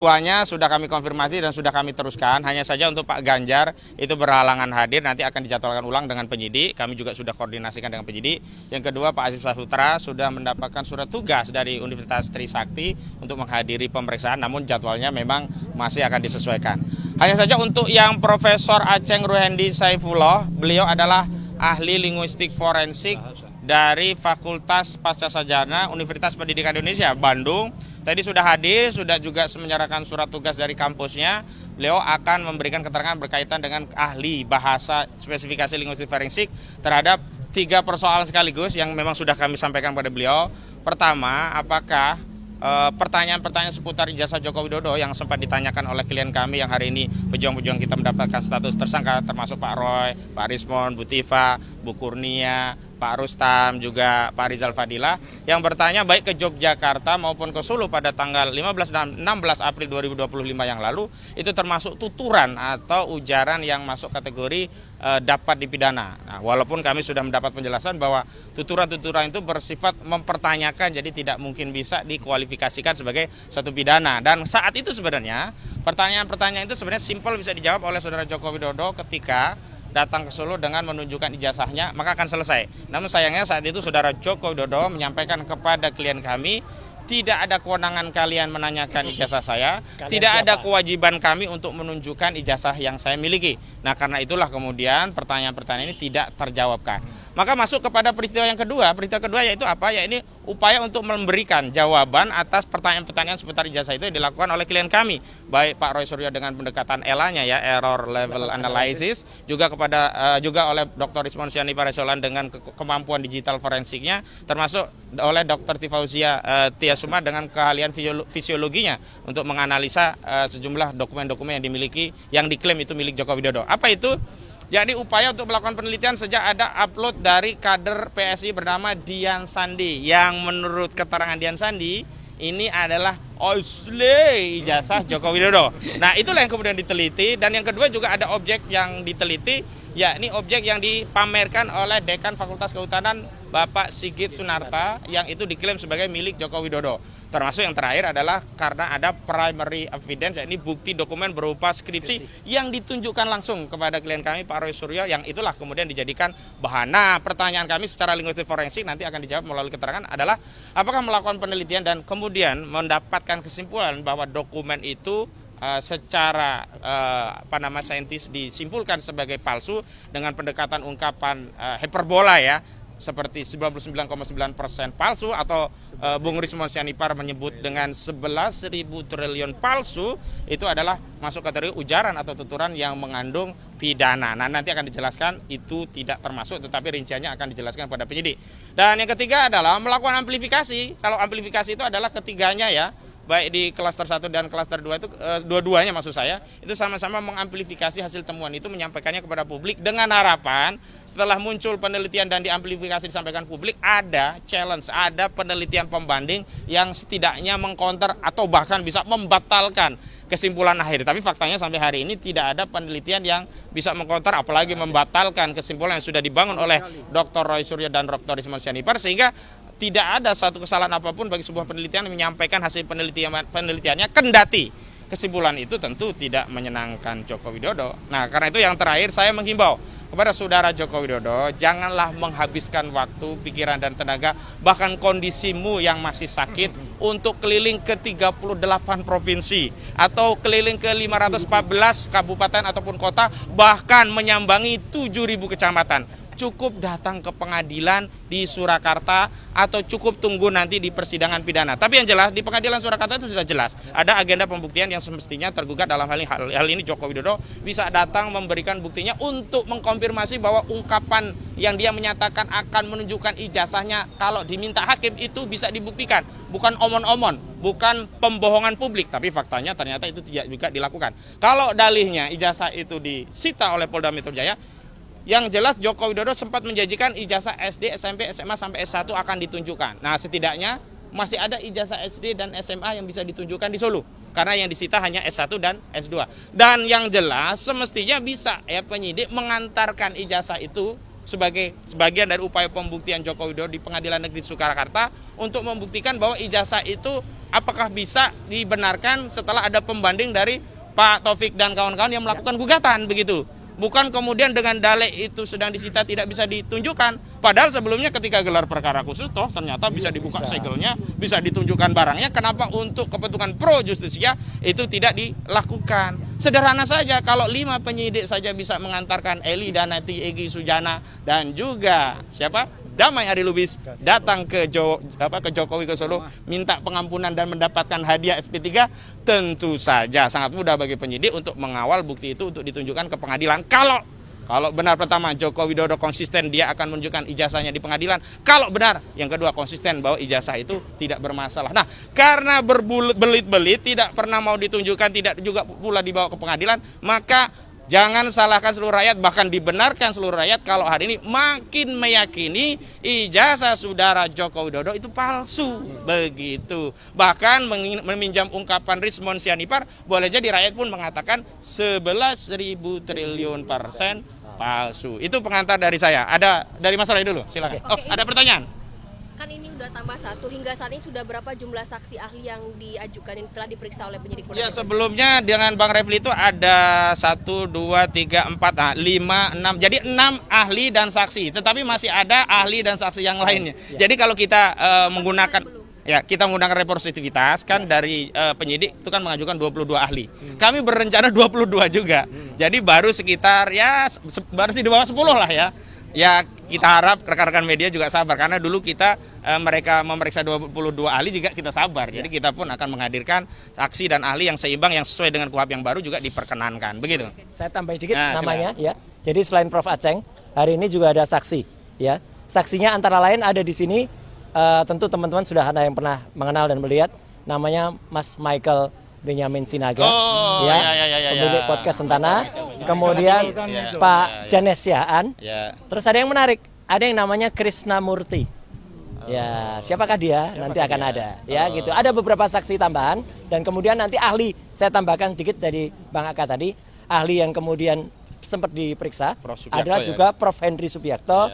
Keduanya sudah kami konfirmasi dan sudah kami teruskan, hanya saja untuk Pak Ganjar itu berhalangan hadir, nanti akan dijadwalkan ulang dengan penyidik, kami juga sudah koordinasikan dengan penyidik. Yang kedua Pak Aziz Saputra sudah mendapatkan surat tugas dari Universitas Trisakti untuk menghadiri pemeriksaan, namun jadwalnya memang masih akan disesuaikan. Hanya saja untuk yang Profesor Aceng Ruhendi Saifullah, beliau adalah ahli linguistik forensik dari Fakultas Pascasarjana Universitas Pendidikan Indonesia, Bandung. Tadi sudah hadir, sudah juga menyerahkan surat tugas dari kampusnya. Beliau akan memberikan keterangan berkaitan dengan ahli bahasa spesifikasi linguistik forensik terhadap 3 persoalan sekaligus yang memang sudah kami sampaikan pada beliau. Pertama, apakah pertanyaan-pertanyaan seputar ijazah Joko Widodo yang sempat ditanyakan oleh klien kami yang hari ini pejuang-pejuang kita mendapatkan status tersangka, termasuk Pak Roy, Pak Rismon, Bu Tifa, Bu Kurnia, Pak Rustam, juga Pak Rizal Fadilah, yang bertanya baik ke Yogyakarta maupun ke Solo pada tanggal 15 dan 16 April 2025 yang lalu, itu termasuk tuturan atau ujaran yang masuk kategori dapat dipidana. Nah, walaupun kami sudah mendapat penjelasan bahwa tuturan-tuturan itu bersifat mempertanyakan, jadi tidak mungkin bisa dikualifikasikan sebagai suatu pidana. Dan saat itu sebenarnya pertanyaan-pertanyaan itu sebenarnya simpel bisa dijawab oleh Saudara Joko Widodo ketika datang ke Solo dengan menunjukkan ijazahnya, maka akan selesai. Namun sayangnya saat itu Saudara Joko Widodo menyampaikan kepada klien kami, tidak ada kewenangan kalian menanyakan ijazah saya, tidak ada kewajiban kami untuk menunjukkan ijazah yang saya miliki. Nah, karena itulah kemudian pertanyaan-pertanyaan ini tidak terjawabkan. Maka masuk kepada peristiwa yang kedua. Peristiwa kedua yaitu apa? Ya ini upaya untuk memberikan jawaban atas pertanyaan-pertanyaan seputar ijazah itu yang dilakukan oleh klien kami. Baik Pak Roy Suryo dengan pendekatan ELA-nya ya, Error Level Analysis, juga juga oleh Dr. Rismon Syani Paresolan dengan kemampuan digital forensiknya, termasuk oleh Dr. Tifauzia Tiasuma dengan keahlian fisiologinya untuk menganalisa sejumlah dokumen-dokumen yang dimiliki, yang diklaim itu milik Joko Widodo. Apa itu? Jadi upaya untuk melakukan penelitian sejak ada upload dari kader PSI bernama Dian Sandi, yang menurut keterangan Dian Sandi ini adalah asli ijazah Joko Widodo. Nah, itulah yang kemudian diteliti. Dan yang kedua juga ada objek yang diteliti, yakni objek yang dipamerkan oleh Dekan Fakultas Kehutanan Bapak Sigit Sunarta, yang itu diklaim sebagai milik Joko Widodo. Termasuk yang terakhir adalah karena ada primary evidence, yakni bukti dokumen berupa skripsi yang ditunjukkan langsung kepada klien kami Pak Roy Suryo, yang itulah kemudian dijadikan bahan. Nah, pertanyaan kami secara linguistik forensik nanti akan dijawab melalui keterangan adalah apakah melakukan penelitian dan kemudian mendapatkan kesimpulan bahwa dokumen itu secara saintis disimpulkan sebagai palsu dengan pendekatan ungkapan hiperbola ya, seperti 99,9% palsu, atau Bung Rismon Syanipar menyebut dengan 11.000 triliun palsu, itu adalah masuk kategori ujaran atau tuturan yang mengandung pidana. Nah, nanti akan dijelaskan itu tidak termasuk, tetapi rinciannya akan dijelaskan pada penyidik. Dan yang ketiga adalah melakukan amplifikasi. Kalau amplifikasi itu adalah ketiganya ya, baik di klaster 1 dan klaster 2 itu dua-duanya maksud saya, itu sama-sama mengamplifikasi hasil temuan itu, menyampaikannya kepada publik dengan harapan setelah muncul penelitian dan diamplifikasi disampaikan publik, ada challenge, ada penelitian pembanding yang setidaknya mengcounter atau bahkan bisa membatalkan kesimpulan akhir. Tapi faktanya sampai hari ini tidak ada penelitian yang bisa mengcounter, apalagi membatalkan kesimpulan yang sudah dibangun oleh Dr. Roy Suryo dan Dr. Rismon Syanipar, sehingga tidak ada suatu kesalahan apapun bagi sebuah penelitian menyampaikan hasil penelitiannya, kendati kesimpulan itu tentu tidak menyenangkan Joko Widodo. Nah, karena itu yang terakhir saya menghimbau kepada Saudara Joko Widodo, janganlah menghabiskan waktu, pikiran, dan tenaga, bahkan kondisimu yang masih sakit, untuk keliling ke 38 provinsi atau keliling ke 514 kabupaten ataupun kota, bahkan menyambangi 7.000 kecamatan. Cukup datang ke pengadilan di Surakarta atau cukup tunggu nanti di persidangan pidana. Tapi yang jelas di pengadilan Surakarta itu sudah jelas ada agenda pembuktian yang semestinya tergugat dalam hal ini Joko Widodo bisa datang memberikan buktinya untuk mengkonfirmasi bahwa ungkapan yang dia menyatakan akan menunjukkan ijazahnya kalau diminta hakim itu bisa dibuktikan, bukan omon-omon, bukan pembohongan publik, tapi faktanya ternyata itu tidak juga dilakukan. Kalau dalihnya ijazah itu disita oleh Polda Metro Jaya, yang jelas Joko Widodo sempat menjanjikan ijazah SD, SMP, SMA sampai S1 akan ditunjukkan. Nah, setidaknya masih ada ijazah SD dan SMA yang bisa ditunjukkan di Solo, karena yang disita hanya S1 dan S2. Dan yang jelas semestinya bisa ya penyidik mengantarkan ijazah itu sebagai sebagian dari upaya pembuktian Joko Widodo di Pengadilan Negeri Surakarta untuk membuktikan bahwa ijazah itu apakah bisa dibenarkan setelah ada pembanding dari Pak Taufik dan kawan-kawan yang melakukan gugatan begitu. Bukan kemudian dengan dalil itu sedang disita tidak bisa ditunjukkan. Padahal sebelumnya ketika gelar perkara khusus toh ternyata bisa dibuka segelnya, bisa ditunjukkan barangnya. Kenapa untuk kepentingan pro justisia itu tidak dilakukan? Sederhana saja, kalau 5 penyidik saja bisa mengantarkan Eli dan nanti Egy Sujana dan juga siapa? Damai Ari Lubis datang ke Jokowi ke Solo minta pengampunan dan mendapatkan hadiah SP3, tentu saja sangat mudah bagi penyidik untuk mengawal bukti itu untuk ditunjukkan ke pengadilan. Kalau benar pertama Joko Widodo konsisten dia akan menunjukkan ijazahnya di pengadilan. Kalau benar yang kedua konsisten bahwa ijazah itu tidak bermasalah. Nah, karena berbelit-belit tidak pernah mau ditunjukkan, tidak juga pula dibawa ke pengadilan, maka jangan salahkan seluruh rakyat, bahkan dibenarkan seluruh rakyat kalau hari ini makin meyakini ijazah saudara Joko Widodo itu palsu. Begitu. Bahkan meminjam ungkapan Rismond Sianipar, boleh jadi rakyat pun mengatakan 11.000 triliun persen palsu. Itu pengantar dari saya. Ada dari Mas Roy dulu, silakan. Oh, ada pertanyaan? Kan ini udah tambah 1, hingga saat ini sudah berapa jumlah saksi ahli yang diajukan yang telah diperiksa oleh penyidik Polda? Ya, sebelumnya dengan Bang Refli itu ada 1, 2, 3, 4, 5, 6. Jadi 6 ahli dan saksi. Tetapi masih ada ahli dan saksi yang lainnya. Jadi kalau kita menggunakan representativitas kan dari penyidik itu kan mengajukan 22 ahli. Kami berencana 22 juga. Jadi baru sekitar baru di bawah 10 lah ya. Ya kita harap rekan-rekan media juga sabar karena dulu kita mereka memeriksa 22 ahli juga kita sabar. Jadi kita pun akan menghadirkan saksi dan ahli yang seimbang yang sesuai dengan KUHP yang baru juga diperkenankan. Begitu. Saya tambah dikit namanya ya. Jadi selain Prof Aceng, hari ini juga ada saksi ya. Saksinya antara lain ada di sini tentu teman-teman sudah ada yang pernah mengenal dan melihat, namanya Mas Michael Benyamin Sinaga, pemilik podcast Sentana. Kemudian Pak Janes Yahan. Terus ada yang menarik, ada yang namanya Krishna Murti. Ya, siapakah dia? Nanti akan ada. Ya, gitu. Ada beberapa saksi tambahan dan kemudian nanti ahli. Saya tambahkan dikit dari Bang Aka tadi, ahli yang kemudian sempat diperiksa adalah juga Prof Henry Subiakto,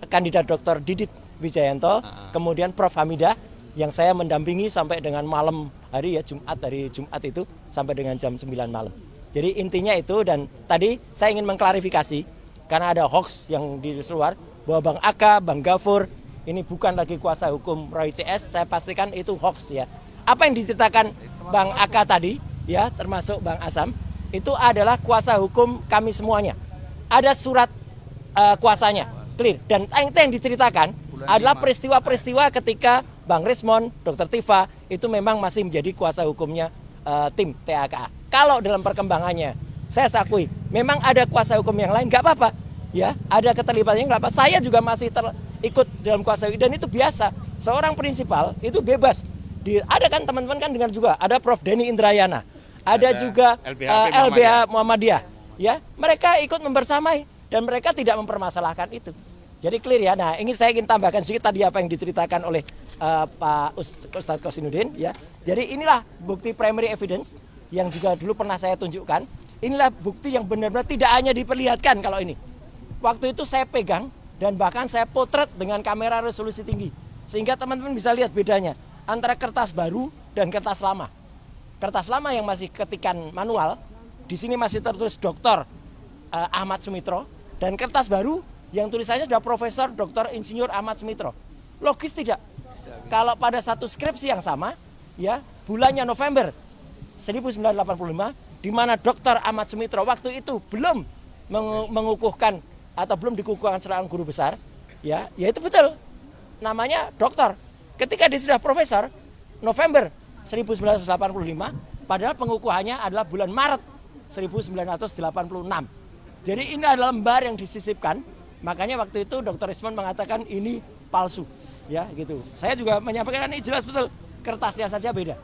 kandidat Dr. Didit Wijayanto, kemudian Prof Hamidah yang saya mendampingi sampai dengan malam hari ya, dari Jumat itu sampai dengan jam 9 malam. Jadi intinya itu, dan tadi saya ingin mengklarifikasi karena ada hoax yang di luar bahwa Bang Aka, Bang Gafur ini bukan lagi kuasa hukum Roy CS. Saya pastikan itu hoax ya. Apa yang diceritakan Bang Aka tadi ya, termasuk Bang Asam, itu adalah kuasa hukum kami semuanya. Ada surat kuasanya clear, dan yang diceritakan adalah peristiwa-peristiwa ketika Bang Rismond, Dr. Tifa itu memang masih menjadi kuasa hukumnya tim TAKA. Kalau dalam perkembangannya, saya akui memang ada kuasa hukum yang lain, nggak apa-apa, ya ada keterlibatannya nggak apa. Saya juga masih ikut dalam kuasa hukum dan itu biasa. Seorang prinsipal itu bebas. Ada kan teman-teman kan dengar juga, ada Prof Denny Indrayana, ada juga LBH Muhammadiyah, ya mereka ikut membersamai dan mereka tidak mempermasalahkan itu. Jadi clear ya. Nah, saya ingin tambahkan sedikit tadi apa yang diceritakan oleh Pak Ustadz Kosinudin ya. Jadi inilah bukti primary evidence yang juga dulu pernah saya tunjukkan. Inilah bukti yang benar-benar tidak hanya diperlihatkan kalau ini. Waktu itu saya pegang dan bahkan saya potret dengan kamera resolusi tinggi. Sehingga teman-teman bisa lihat bedanya antara kertas baru dan kertas lama. Kertas lama yang masih ketikan manual, di sini masih tertulis Dr. Ahmad Sumitro, dan kertas baru yang tulisannya sudah Profesor Dr. Insinyur Ahmad Sumitro. Logis tidak? Kalau pada satu skripsi yang sama, ya bulannya November 1985, di mana Dr. Ahmad Sumitro waktu itu belum mengukuhkan atau belum dikukuhkan seorang guru besar, ya itu betul. Namanya doktor. Ketika dia sudah profesor, November 1985, padahal pengukuhannya adalah bulan Maret 1986. Jadi ini adalah lembar yang disisipkan. Makanya waktu itu Dr. Rismond mengatakan ini palsu, ya gitu. Saya juga menyampaikan ini jelas betul, kertasnya saja beda,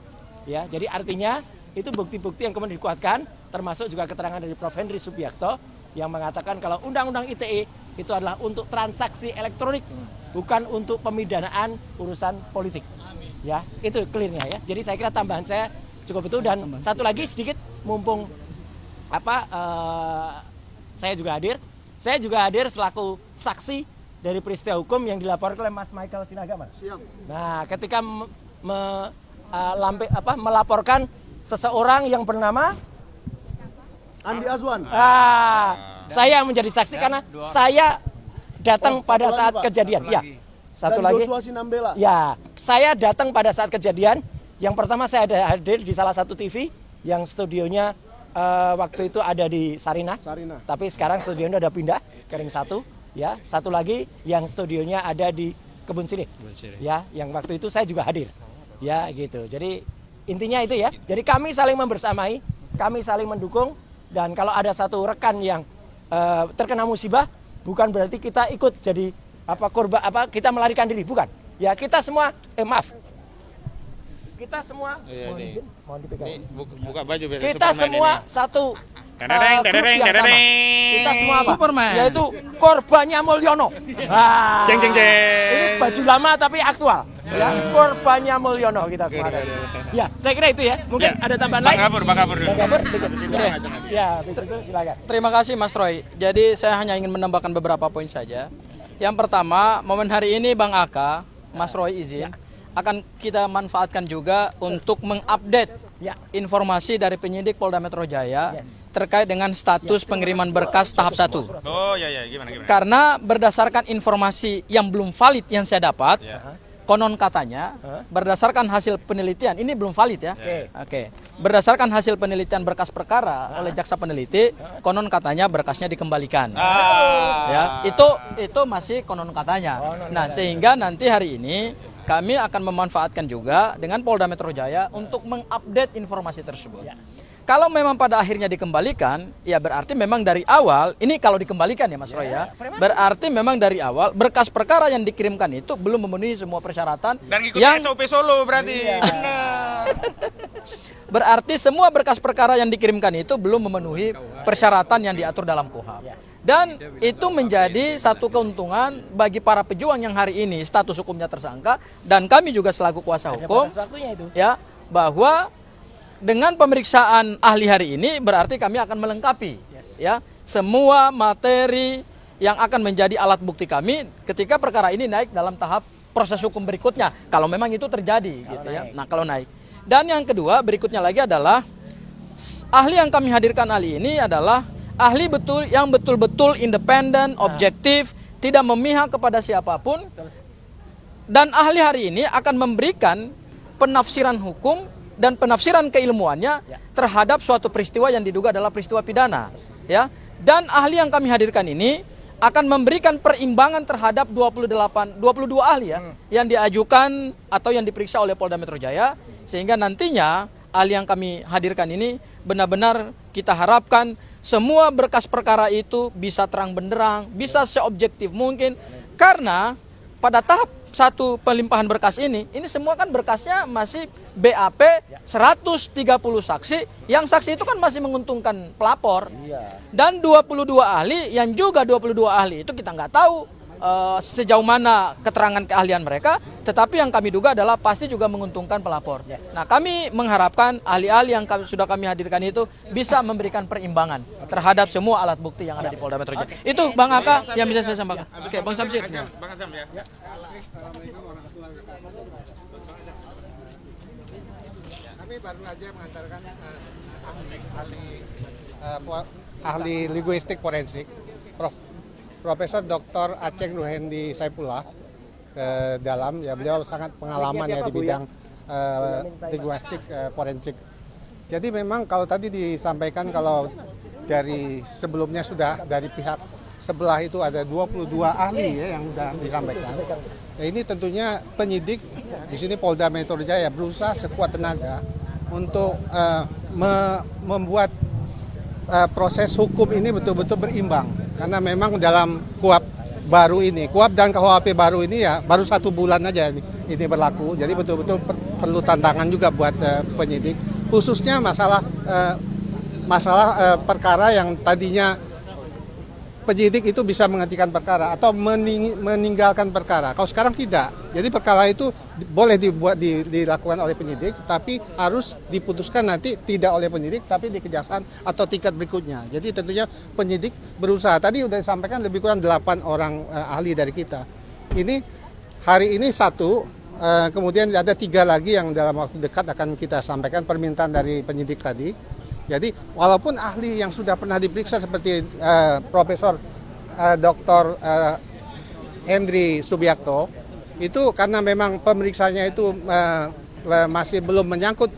ya. Jadi artinya itu bukti-bukti yang kemudian dikuatkan, termasuk juga keterangan dari Prof Henry Subiakto yang mengatakan kalau Undang-Undang ITE itu adalah untuk transaksi elektronik, bukan untuk pemidanaan urusan politik. Ya, itu clearnya ya. Jadi saya kira tambahan saya cukup itu, dan satu lagi sedikit mumpung saya juga hadir. Saya juga hadir selaku saksi dari peristiwa hukum yang dilaporkan oleh Mas Michael Sinaga, Mas. Siap. Nah, ketika melaporkan seseorang yang bernama Andi Azwan. Saya menjadi saksi karena saya datang pada satu lagi, saat Pak. kejadian. Ya, satu Dan lagi. Joshua Sinambela. Ya, saya datang pada saat kejadian. Yang pertama saya ada hadir di salah satu TV yang studionya waktu itu ada di Sarinah. Tapi sekarang studionya udah pindah ke Ring 1. Ya, satu lagi yang studionya ada di Kebun Sirih. Ya, yang waktu itu saya juga hadir. Ya, gitu. Jadi intinya itu ya. Jadi kami saling membersamai, kami saling mendukung, dan kalau ada satu rekan yang terkena musibah, bukan berarti kita ikut jadi korban kita melarikan diri, bukan. Ya, kita semua kita semua mohon dipegang. Ini buka baju biar Kita Superman semua ini. satu Dereng, grup dereng, yang sama. dereng. Kita semua apa? Superman. Yaitu korbannya Mulyono. Jeng, jeng, jeng. Ini baju lama tapi aktual. Ya, korbannya Mulyono kita semua ada. Ya, saya kira itu ya. Mungkin ada tambahan lain. Bang Gafur dulu. Bang Gafur, Oke. ya, habis itu silakan. Terima kasih Mas Roy. Jadi saya hanya ingin menambahkan beberapa poin saja. Yang pertama, momen hari ini Bang Aka, Mas Roy izin, akan kita manfaatkan juga untuk mengupdate informasi dari penyidik Polda Metro Jaya terkait dengan status pengiriman berkas tahap 1. Oh ya gimana. Karena berdasarkan informasi yang belum valid yang saya dapat, konon katanya berdasarkan hasil penelitian, ini belum valid ya. Oke. Berdasarkan hasil penelitian berkas perkara oleh jaksa peneliti, konon katanya berkasnya dikembalikan. Ya, itu masih konon katanya. Nah, sehingga nanti hari ini kami akan memanfaatkan juga dengan Polda Metro Jaya untuk mengupdate informasi tersebut. Kalau memang pada akhirnya dikembalikan, ya berarti memang dari awal, ini kalau dikembalikan ya Mas Roy ya, berarti memang dari awal berkas perkara yang dikirimkan itu belum memenuhi semua persyaratan. Dan ngikutin SOP Solo berarti. Benar. Berarti semua berkas perkara yang dikirimkan itu belum memenuhi persyaratan yang diatur dalam KUHP. Dan itu menjadi satu keuntungan bagi para pejuang yang hari ini status hukumnya tersangka, dan kami juga selaku kuasa hukum, ya, bahwa dengan pemeriksaan ahli hari ini berarti kami akan melengkapi ya semua materi yang akan menjadi alat bukti kami ketika perkara ini naik dalam tahap proses hukum berikutnya, kalau memang itu terjadi gitu ya. Nah, kalau naik. Dan yang kedua berikutnya lagi adalah ahli yang kami hadirkan ahli ini adalah ahli yang betul-betul independen, objektif, tidak memihak kepada siapapun. Dan ahli hari ini akan memberikan penafsiran hukum dan penafsiran keilmuannya terhadap suatu peristiwa yang diduga adalah peristiwa pidana, ya. Dan ahli yang kami hadirkan ini akan memberikan perimbangan terhadap 22 ahli ya yang diajukan atau yang diperiksa oleh Polda Metro Jaya, sehingga nantinya ahli yang kami hadirkan ini benar-benar kita harapkan semua berkas perkara itu bisa terang benderang, bisa seobjektif mungkin, karena pada tahap satu pelimpahan berkas ini semua kan berkasnya masih BAP 130 saksi, yang saksi itu kan masih menguntungkan pelapor, dan 22 ahli, yang juga 22 ahli itu kita nggak tahu sejauh mana keterangan keahlian mereka, tetapi yang kami duga adalah pasti juga menguntungkan pelapor. Nah, kami mengharapkan ahli-ahli yang sudah kami hadirkan itu bisa memberikan perimbangan terhadap semua alat bukti yang ada di Polda Metro Jaya. Itu Bang Aka yang bisa saya sampaikan. Oke, Bang Samsir. Bang Asam ya. Assalamualaikum warahmatullahi wabarakatuh. Kami baru aja mengantarkan ahli linguistik forensik, Profesor Dr. Aceng Ruhendi Saipullah ke dalam. Ya, beliau sangat pengalaman ya di bidang linguistik forensik. Jadi memang kalau tadi disampaikan kalau dari sebelumnya sudah dari pihak sebelah itu ada 22 ahli ya yang sudah disampaikan. Ya, ini tentunya penyidik di sini Polda Metro Jaya berusaha sekuat tenaga untuk membuat proses hukum ini betul-betul berimbang. Karena memang dalam KUHP baru ini, KUHP dan KUHP baru ini ya baru 1 bulan aja ini berlaku. Jadi betul-betul perlu tantangan juga buat penyidik, khususnya masalah perkara yang tadinya penyidik itu bisa menghentikan perkara atau meninggalkan perkara. Kalau sekarang tidak. Jadi perkara itu boleh dilakukan oleh penyidik, tapi harus diputuskan nanti tidak oleh penyidik, tapi di kejaksaan atau tingkat berikutnya. Jadi tentunya penyidik berusaha. Tadi sudah disampaikan lebih kurang 8 orang ahli dari kita. Ini hari ini 1, Kemudian ada 3 lagi yang dalam waktu dekat akan kita sampaikan permintaan dari penyidik tadi. Jadi walaupun ahli yang sudah pernah diperiksa seperti Profesor Dr. Hendri Subiakto, itu karena memang pemeriksaannya itu masih belum menyangkut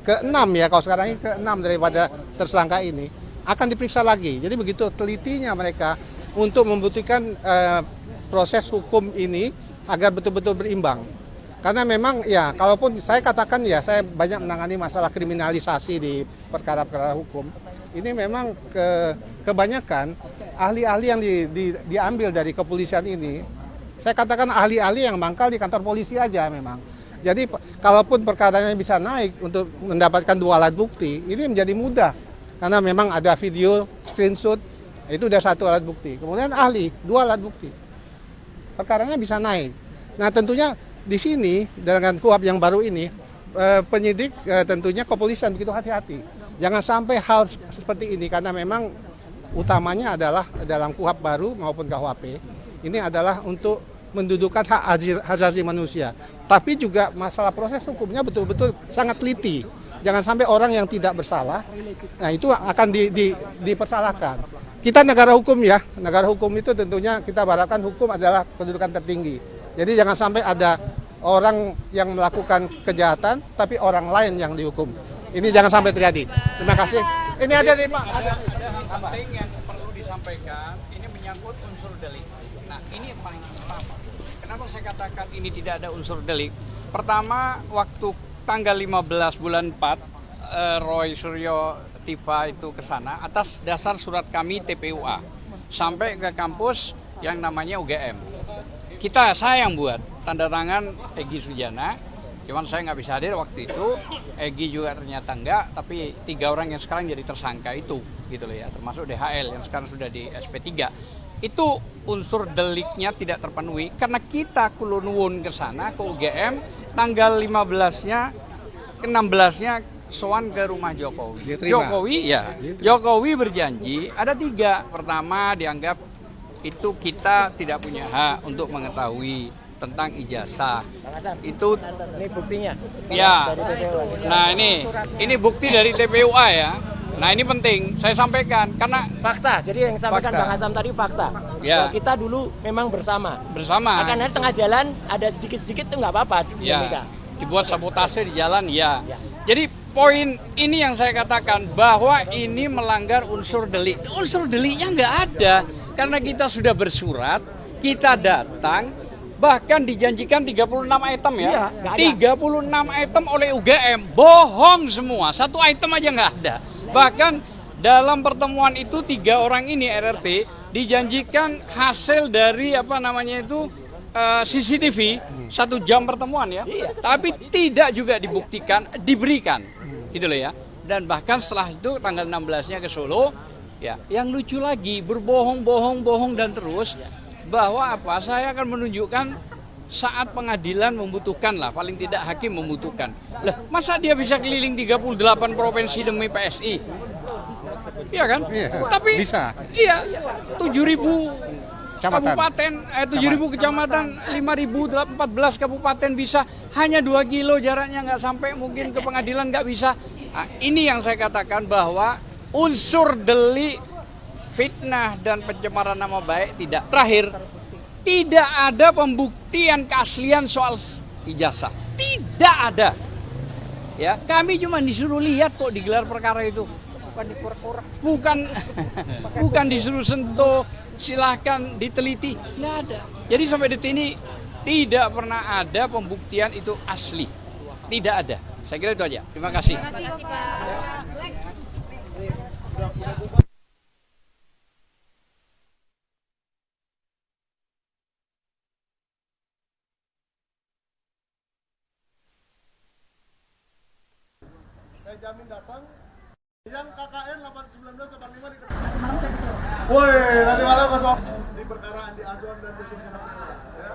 ke-6 ya, kalau sekarang ini ke-6 daripada tersangka ini, akan diperiksa lagi. Jadi begitu telitinya mereka untuk membuktikan proses hukum ini agar betul-betul berimbang. Karena memang ya, kalaupun saya katakan ya, saya banyak menangani masalah kriminalisasi di perkara-perkara hukum. Ini memang kebanyakan ahli-ahli yang diambil dari kepolisian ini, saya katakan ahli-ahli yang mangkal di kantor polisi aja memang. Jadi kalaupun perkaranya bisa naik untuk mendapatkan 2 alat bukti, ini menjadi mudah. Karena memang ada video, screenshot, itu udah 1 alat bukti. Kemudian ahli, 2 alat bukti. Perkaranya bisa naik. Nah tentunya di sini dengan KUHP yang baru ini, penyidik tentunya kepolisian begitu hati-hati. Jangan sampai hal seperti ini, karena memang utamanya adalah dalam KUHP baru maupun KUHP, ini adalah untuk mendudukan hak asasi manusia. Tapi juga masalah proses hukumnya betul-betul sangat teliti. Jangan sampai orang yang tidak bersalah, nah itu akan dipersalahkan. Kita negara hukum ya, negara hukum itu tentunya kita harapkan hukum adalah kedudukan tertinggi. Jadi jangan sampai ada orang yang melakukan kejahatan, tapi orang lain yang dihukum. Ini jangan sampai terjadi. Terima kasih. Ini ada nih Pak. Ada penting yang perlu disampaikan, ini menyangkut unsur delik. Nah ini yang paling pertama. Kenapa saya katakan ini tidak ada unsur delik? Pertama, waktu tanggal 15 bulan 4, Roy Suryo Tifa itu ke sana atas dasar surat kami TPUA sampai ke kampus yang namanya UGM. Saya yang buat, tanda tangan Egy Sujana, cuman saya nggak bisa hadir waktu itu. Egy juga ternyata enggak, tapi 3 orang yang sekarang jadi tersangka itu, gitu loh ya, termasuk DHL yang sekarang sudah di SP3. Itu unsur deliknya tidak terpenuhi karena kita kulunwun ke sana ke UGM tanggal 15-nya, ke 16-nya soan ke rumah Jokowi. Jokowi berjanji ada 3. Pertama, dianggap itu kita tidak punya hak untuk mengetahui tentang ijazah. Itu ini buktinya. Ya. Nah, ini bukti dari TPUA ya. Nah, ini penting saya sampaikan karena Fakta. Jadi yang disampaikan Fakta. Bang Azam tadi fakta. Ya. Bahwa kita dulu memang bersama. Akan ada tengah jalan ada sedikit-sedikit itu nggak apa-apa. Ya. Dibuat sabotase di jalan ya. Jadi poin ini yang saya katakan bahwa ini melanggar unsur delik. Unsur deliknya nggak ada karena kita sudah bersurat, kita datang, bahkan dijanjikan 36 item ya. Iya, 36 item oleh UGM, bohong semua, 1 item aja nggak ada. Bahkan dalam pertemuan itu 3 orang ini RRT dijanjikan hasil dari CCTV 1 jam pertemuan ya. Tapi tidak juga dibuktikan, diberikan. Gitu loh ya. Dan bahkan setelah itu tanggal 16-nya ke Solo, ya, yang lucu lagi berbohong dan terus bahwa saya akan menunjukkan saat pengadilan membutuhkan lah, paling tidak hakim membutuhkan. Lah, masa dia bisa keliling 38 provinsi demi PSI? Iya kan? Iya, tapi bisa. Iya, 7.000 kabupaten, 7.000 kecamatan, 5.014 kabupaten bisa, hanya 2 kilo jaraknya, nggak sampai mungkin ke pengadilan nggak bisa. Nah, ini yang saya katakan bahwa unsur delik fitnah dan pencemaran nama baik tidak. Terakhir, tidak ada pembuktian keaslian soal ijazah, tidak ada. Ya, kami cuma disuruh lihat kok digelar perkara itu, bukan dikorek-korek, bukan disuruh sentuh. Silahkan diteliti, nggak ada. Jadi sampai detik ini tidak pernah ada pembuktian itu asli, tidak ada. Saya kira itu aja. Terima kasih. Terima kasih Pak. Saya jamin datang. Yang KKN 81985 diketahui. Woi, nanti malam kosong di perkara Andi Azwan dan Tujuh Ya.